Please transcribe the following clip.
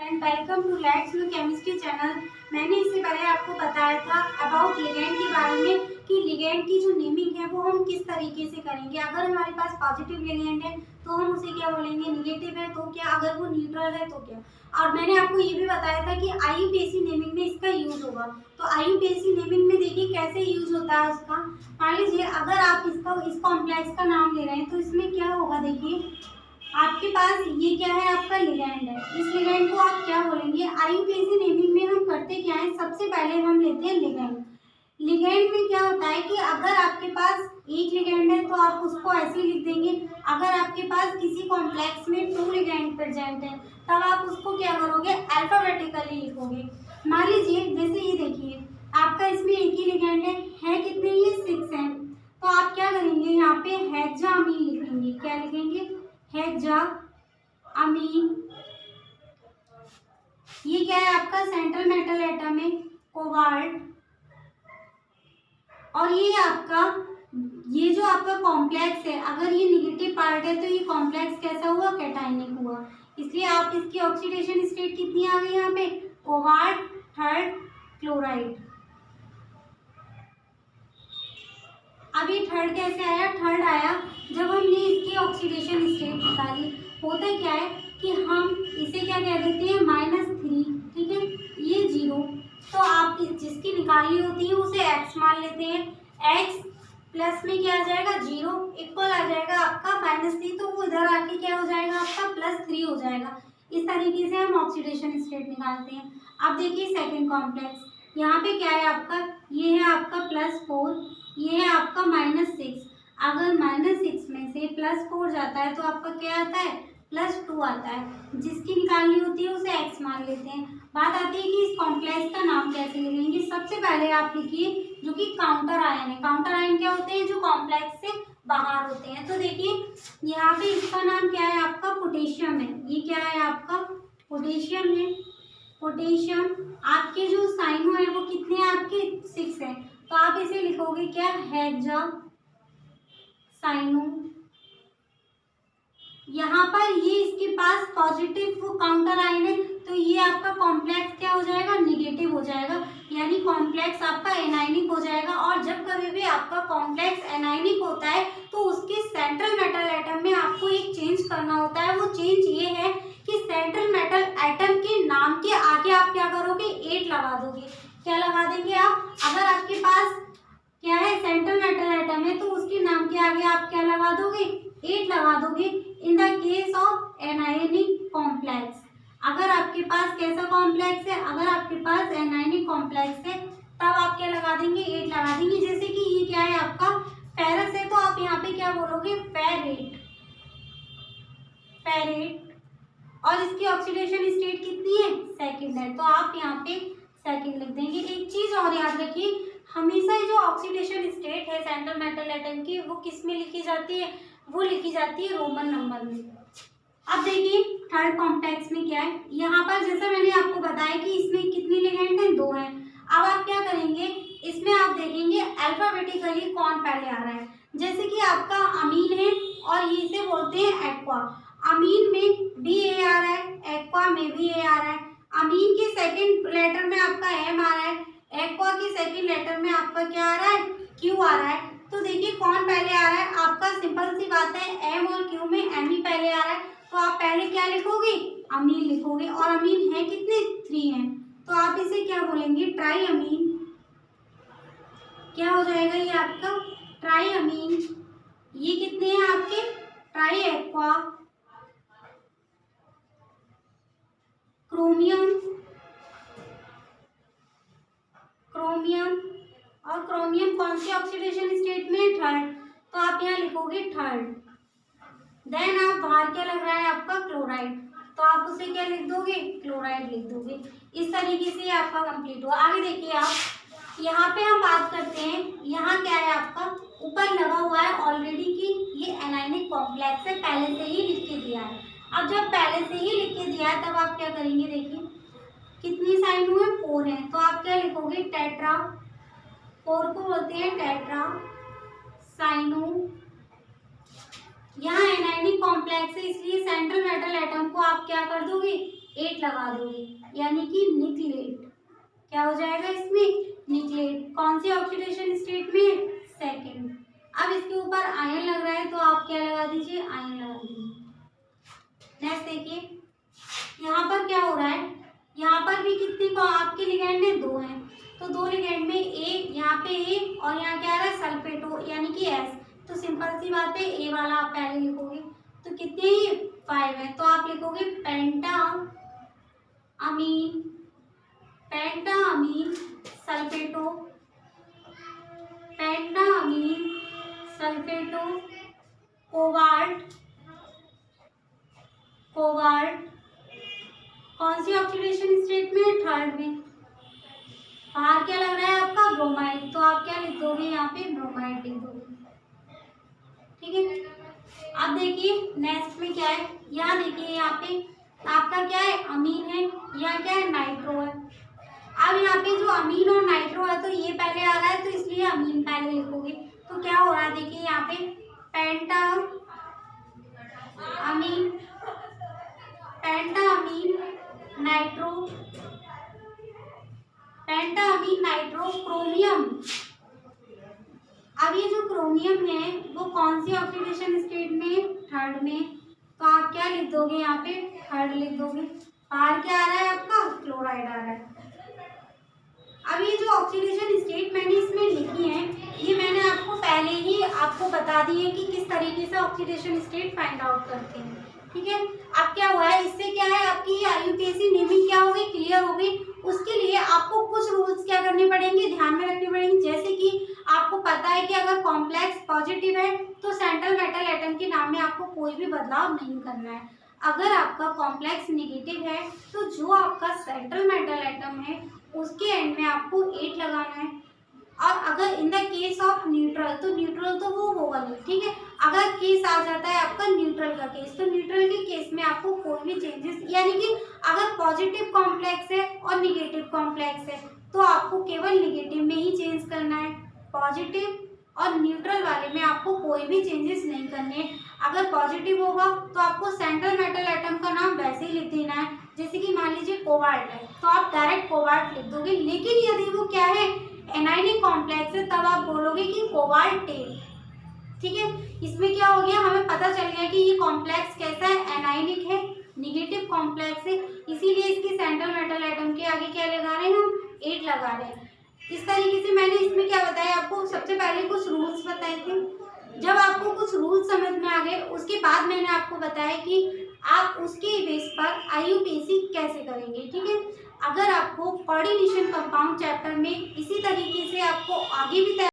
And welcome to Let's Know Chemistry channel. मैंने इससे पहले आपको बताया था अबाउट लिगेंड के बारे में कि लिगेंड की जो नेमिंग है वो हम किस तरीके से करेंगे। अगर हमारे पास पॉजिटिव लिगेंड है तो हम उसे क्या बोलेंगे, निगेटिव है तो क्या, अगर वो न्यूट्रल है तो क्या। और मैंने आपको ये भी बताया था कि आईयूपीएसी नेमिंग में इसका यूज होगा। तो आईयूपीएसी नेमिंग में देखिए कैसे यूज होता है उसका। मान लीजिए अगर आप इस कॉम्प्लेक्स का नाम ले रहे हैं तो इसमें क्या होगा, देखिए आपके पास ये क्या है, आपका लिगैंड है। इस लिगैंड को आप क्या बोलेंगे, आईयूपीएसी नेमिंग में हम करते क्या है, सबसे पहले हम लेते हैं लिगैंड। लिगैंड में क्या होता है कि अगर आपके पास एक लिगैंड है तो आप उसको ऐसे लिख देंगे। अगर आपके पास किसी कॉम्प्लेक्स में 2 लिगैंड प्रेजेंट है तब आप उसको क्या करोगे, अल्फाबेटिकली लिखोगे। मान लीजिए जैसे ये देखिए आपका इसमें एक ही लिगैंड है कितने, ये 6 है। तो आप क्या करेंगे, यहाँ पे हेक्सामीन लिखेंगे। क्या लिखेंगे, हेक्सामीन। ये क्या है, आपका सेंट्रल मेटल एटम है, कोबाल्ट। और ये आपका ये जो आपका कॉम्प्लेक्स है, अगर ये निगेटिव पार्ट है तो ये कॉम्प्लेक्स कैसा हुआ, कैटायनिक हुआ। इसलिए आप इसकी ऑक्सीडेशन स्टेट कितनी आ गई यहाँ पे, कोबाल्ट थर्ड क्लोराइड। अब ये थर्ड कैसे आया, थर्ड आया जब हमने इसकी ऑक्सीडेशन स्टेट निकाली। होता क्या है कि हम इसे क्या कह देते हैं, -3, ठीक है, ये 0। तो आप जिसकी निकाली होती है उसे x मान लेते हैं। x प्लस में क्या आ जाएगा, 0 इक्वल आ जाएगा आपका -3, तो वो इधर आके क्या हो जाएगा, आपका +3 हो जाएगा। इस तरीके से हम ऑक्सीडेशन स्टेट निकालते हैं। अब देखिए सेकेंड कॉम्प्लेक्स, यहाँ पे क्या है आपका, ये है आपका +4, ये है आपका -6। अगर -6 में से +4 जाता है तो आपका क्या आता है, +2 आता है। जिसकी निकालनी होती है उसे x मान लेते हैं। बात आती है कि इस कॉम्प्लेक्स का नाम कैसे लिखेंगे। सबसे पहले आप लिखिए जो कि काउंटर आयन है। काउंटर आयन क्या होते हैं, जो कॉम्प्लेक्स से बाहर होते हैं। तो देखिए यहाँ पे इसका नाम क्या है, आपका पोटेशियम है। ये क्या है, आपका पोटेशियम है। पोटेशियम आपके जो साइनो है वो कितने हैं, आपके 6 है। तो आप इसे लिखोगे क्या, हेक्सा साइनो। यहाँ पर ये इसके पास पॉजिटिव काउंटर आयन है तो ये आपका कॉम्प्लेक्स क्या हो जाएगा, निगेटिव हो जाएगा, यानी कॉम्प्लेक्स आपका एनायनिक हो जाएगा। और जब कभी भी आपका कॉम्प्लेक्स एनायनिक होता है तो उसके सेंट्रल मेटल एटम में आपको एक चेंज करना होता है। वो चेंज ये है कि सेंट्रल मेटल एटम के नाम के आगे आप क्या करोगे, 8 लगा दोगे। क्या लगा देंगे आप, अगर आपके पास क्या है, सेंट्रल मेटल एटम है तो उसके नाम के आगे आप क्या लगा दोगे, 8 लगा दोगे। In the case of anionic complex, अगर आपके पास कैसा कॉम्प्लेक्स है, अगर आपके पास एनायनिक कॉम्प्लेक्स है तब आप क्या लगा देंगे, 8 लगा देंगे। जैसे कि ये क्या है आपका फेरस है तो आप यहाँ पे क्या बोलोगे, फेरेट, फेरेट। और इसकी ऑक्सीडेशन स्टेट कितनी है, सेकंड है, तो आप यहाँ पे सेकंड लिख देंगे। एक चीज और याद रखिए, हमेशा जो ऑक्सीडेशन स्टेट है सेंट्रल मेटल एटम की वो किस में लिखी जाती है, वो लिखी जाती है रोमन नंबर में। अब देखिए थर्ड कॉम्प्लेक्स में क्या है, यहाँ पर जैसा मैंने आपको बताया कि इसमें कितनी लिगेंड है, 2 है। अब आप क्या करेंगे, इसमें आप देखेंगे अल्फाबेटिकली कौन पहले आ रहा है। जैसे कि आपका अमीन है और ये इसे बोलते हैं एक्वा। अमीन में भी ए आ रहा है, एक्वा में भी ए आ रहा है। अमीन के सेकंड लेटर में आपका एम आ रहा है, एक्वा के सेकंड लेटर में आपका क्या आ रहा है, क्यू आ रहा है। तो देखिए कौन पहले आ रहा है, आपका सिंपल सी बात है, एम और क्यू में एम ही पहले आ रहा है। तो आप पहले क्या लिखोगे, अमीन लिखोगे। और अमीन है कितने, 3 है। तो आप इसे क्या बोलेंगे, ट्राई अमीन। क्या हो जाएगा ये आपका ट्राई अमीन। ये कितने हैं आपके, ट्राई एक्वा, क्रोमियम, क्रोमियम। और क्रोमियम कौन सी ऑक्सीडेशन स्टेट में है, थर्ड। तो आप यहाँ लिखोगे थर्ड। देन आप बाहर क्या लग रहा है आपका, क्लोराइड, तो आप उसे क्या लिख दोगे, क्लोराइड लिख दोगे। इस तरीके से आपका कंप्लीट हुआ। आगे देखिए आप, यहाँ पे हम बात करते हैं, यहाँ क्या है आपका ऊपर लगा हुआ है ऑलरेडी कि ये एनायनिक कॉम्प्लेक्स है, पहले से ही लिख के दिया है। अब जब पहले से ही लिख के दिया है तब आप क्या करेंगे, देखिए कितनी साइन हुए, 4 है। तो आप क्या लिखोगे, टेट्रा, 4 को बोलते हैं टेट्रा साइनो। यहाँ एनायनिक कॉम्प्लेक्स है इसलिए सेंट्रल मेटल एटम को आप क्या कर दोगे, 8 लगा दोगे यानी कि निकलेट। क्या हो जाएगा इसमें? निकलेट। कौन सी ऑक्सीडेशन स्टेट में? सेकंड। अब इसके ऊपर आयन लग रहा है तो आप क्या लगा दीजिए? आयन लगा दीजिए। नेक्स्ट देखिए यहाँ पर क्या हो रहा है, यहाँ पर भी कितने को आपके लिगेंड है? 2 हैं, तो 2 लिगेंड में ए, यहाँ पे ए और यहाँ क्या आ रहा है? सल्फेटो यानी कि एस। तो सिंपल सी बात है, ए वाला आप पहले लिखोगे तो कितने ही 5 है, तो आप लिखोगे पेंटा अमीन, पेंटा अमीन सल्फेटो, पेंटा अमीन सल्फेटो कोबाल्ट, कोबाल्ट कौन सी ऑक्सीडेशन स्टेट में? थर्ड में। बाहर क्या लग रहा है आपका? ब्रोमाइड, तो आप क्या लिख दोगे यहाँ पे? ब्रोमाइड लिख दोगे। ठीक है, अब देखिए नेक्स्ट में क्या है, यहाँ देखिए यहाँ पे आपका क्या है? अमीन है, यहाँ क्या है? नाइट्रो है। अब यहाँ पे जो अमीन और नाइट्रो है तो ये पहले आ रहा है तो इसलिए अमीन पहले लिखोगे। तो क्या हो रहा है देखिए यहाँ पे पेंटा अमीन, पेंटा अमीन नाइट्रो, पेंटा अमीन नाइट्रो क्रोमियम। अब ये जो क्रोमियम है वो कौन सी ऑक्सीडेशन स्टेट में? थर्ड में। तो आप क्या लिख दोगे यहाँ पे? थर्ड लिख दोगे। बाहर क्या आ रहा है आपका? क्लोराइड आ रहा है। अब ये जो ऑक्सीडेशन स्टेट मैंने इसमें लिखी है ये मैंने आपको पहले ही आपको बता दी है कि किस तरीके से ऑक्सीडेशन स्टेट फाइंड आउट करते हैं। ठीक है, अब क्या हुआ है, इससे क्या है आपकी IUPAC नेमिंग क्या होगी? क्लियर होगी। उसके लिए आपको कुछ रूल्स क्या करने पड़ेंगे? ध्यान में रखने पड़ेंगे। जैसे कि आपको पता है कि अगर कॉम्प्लेक्स पॉजिटिव है तो सेंट्रल मेटल एटम के नाम में आपको कोई भी बदलाव नहीं करना है। अगर आपका कॉम्प्लेक्स नेगेटिव है तो जो आपका सेंट्रल मेटल एटम है उसके एंड में आपको 8 लगाना है। और अगर in the case of neutral, तो न्यूट्रल तो वो होगा नहीं। ठीक है, अगर केस आ जाता है आपका न्यूट्रल का केस, तो न्यूट्रल के केस में आपको कोई भी चेंजेस, यानी कि अगर पॉजिटिव कॉम्प्लेक्स है और निगेटिव कॉम्प्लेक्स है तो आपको केवल निगेटिव में ही चेंज करना है। पॉजिटिव और न्यूट्रल वाले में आपको कोई भी चेंजेस नहीं करने। अगर पॉजिटिव होगा तो आपको सेंट्रल मेटल एटम का नाम वैसे ही लिख देना है। जैसे कि मान लीजिए कोबाल्ट है तो आप डायरेक्ट कोबाल्ट लिख दोगे। लेकिन यदि वो क्या है? एनायनिक कॉम्प्लेक्स है, तब आप बोलोगे कि कोबाल्टेट। ठीक है, इसमें क्या हो गया? हमें पता चल गया कि ये कॉम्प्लेक्स कैसा है? एनायनिक है, निगेटिव कॉम्प्लेक्स है, इसीलिए इसके सेंट्रल मेटल एटम के आगे क्या लगा रहे हैं हम? 8 लगा रहे हैं। इस तरीके से मैंने इसमें क्या बताया आपको? सबसे पहले कुछ रूल्स बताए थे। जब आपको कुछ रूल्स समझ में आ गए उसके बाद मैंने आपको बताया कि आप उसके बेस पर IUPAC कैसे करेंगे। ठीक है, अगर आपको कोऑर्डिनेशन कंपाउंड चैप्टर में इसी तरीके से आपको आगे भी